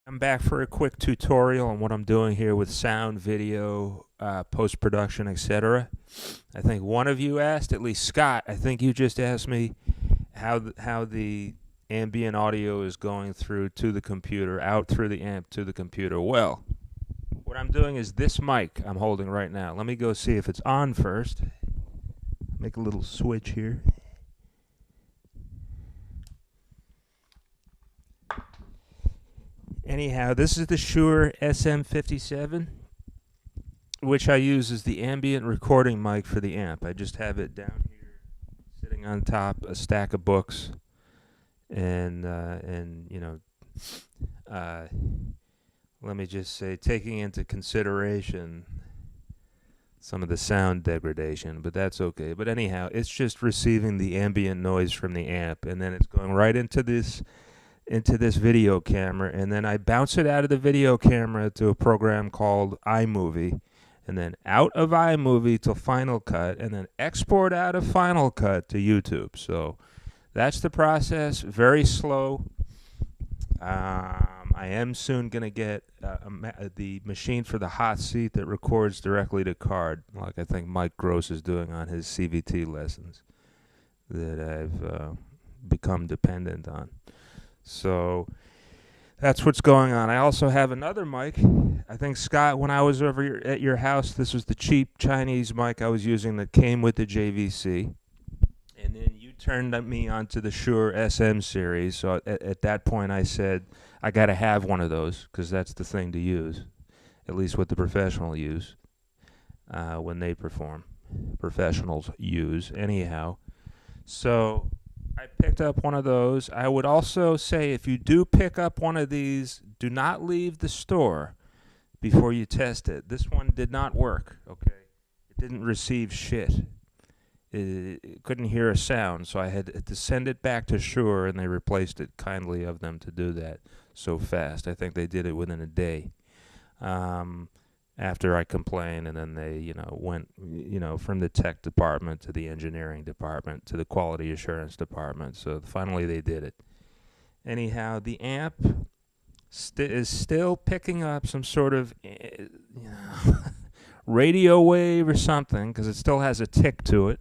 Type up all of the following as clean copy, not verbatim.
I'm back for a quick tutorial on what I'm doing here with sound, video, post-production, etc. I think one of you asked, at least Scott, I think you just asked me how the ambient audio is going through to the computer, out through the amp to the computer. Well, what I'm doing is this mic I'm holding right now. Let me go see if it's on first. Make a little switch here. Anyhow, this is the Shure SM57, which I use as the ambient recording mic for the amp. I just have it down here, sitting on top a stack of books, and let me just say, taking into consideration some of the sound degradation, but that's okay. But anyhow, it's just receiving the ambient noise from the amp, and then it's going right into this video camera, and then I bounce it out of the video camera to a program called iMovie, and then out of iMovie to Final Cut, and then export out of Final Cut to YouTube. So that's the process. Very slow. I am soon going to get the machine for the hot seat that records directly to card, like I think Mike Gross is doing on his CVT lessons that I've become dependent on. So that's what's going on. I also have another mic. I think, Scott, when I was over at your house, this was the cheap Chinese mic I was using that came with the JVC. And then you turned me onto the Shure SM series. So at that point I said, I got to have one of those because that's the thing to use, at least what the professionals use when they perform. Professionals use. Anyhow. So I picked up one of those. I would also say, if you do pick up one of these, do not leave the store before you test it. This one did not work, okay? It didn't receive shit. It couldn't hear a sound, so I had to send it back to Shure, and they replaced it. Kindly of them to do that so fast. I think they did it within a day. After I complained, and then they, went, from the tech department to the engineering department to the quality assurance department. So finally they did it. Anyhow, the amp is still picking up some sort of, radio wave or something, because it still has a tick to it.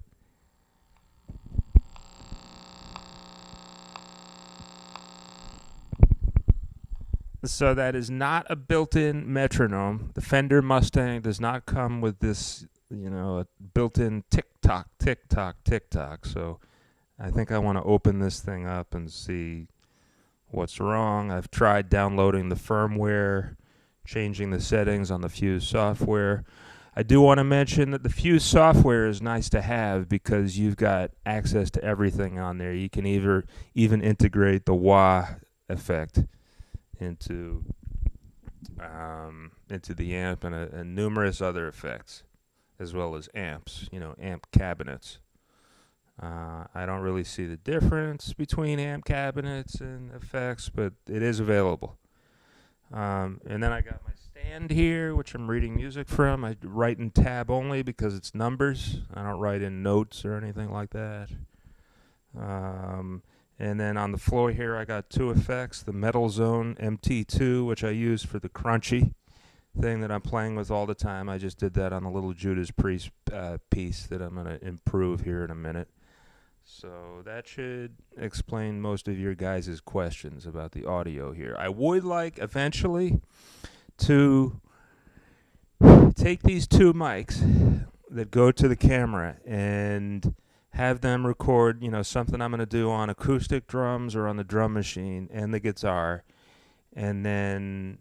So that is not a built-in metronome. The Fender Mustang does not come with this, a built-in tick-tock, tick-tock, tick-tock. So I think I want to open this thing up and see what's wrong. I've tried downloading the firmware, changing the settings on the Fuse software. I do want to mention that the Fuse software is nice to have because you've got access to everything on there. You can even integrate the wah effect into the amp and numerous other effects, as well as amps, amp cabinets. I don't really see the difference between amp cabinets and effects, but it is available. And then I got my stand here, which I'm reading music from. I write in tab only because it's numbers. I don't write in notes or anything like that. And then on the floor here, I got two effects, the Metal Zone MT2, which I use for the crunchy thing that I'm playing with all the time. I just did that on the little Judas Priest piece that I'm going to improve here in a minute. So that should explain most of your guys' questions about the audio here. I would like eventually to take these two mics that go to the camera and have them record, something I'm going to do on acoustic drums or on the drum machine and the guitar. And then,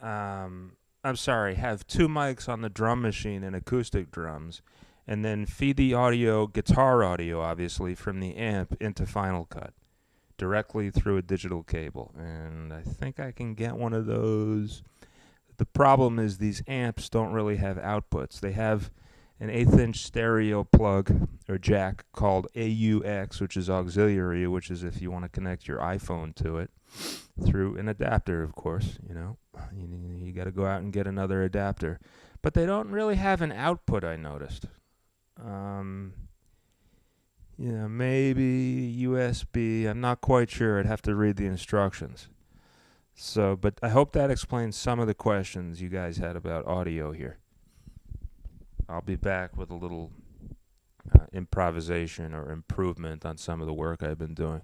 have two mics on the drum machine and acoustic drums, and then feed the guitar audio, obviously, from the amp into Final Cut directly through a digital cable. And I think I can get one of those. The problem is these amps don't really have outputs. They have an 1/8-inch stereo plug or jack called AUX, which is auxiliary, which is if you want to connect your iPhone to it through an adapter, of course. You got to go out and get another adapter. But they don't really have an output, I noticed. Maybe USB. I'm not quite sure. I'd have to read the instructions. So, but I hope that explains some of the questions you guys had about audio here. I'll be back with a little improvisation or improvement on some of the work I've been doing.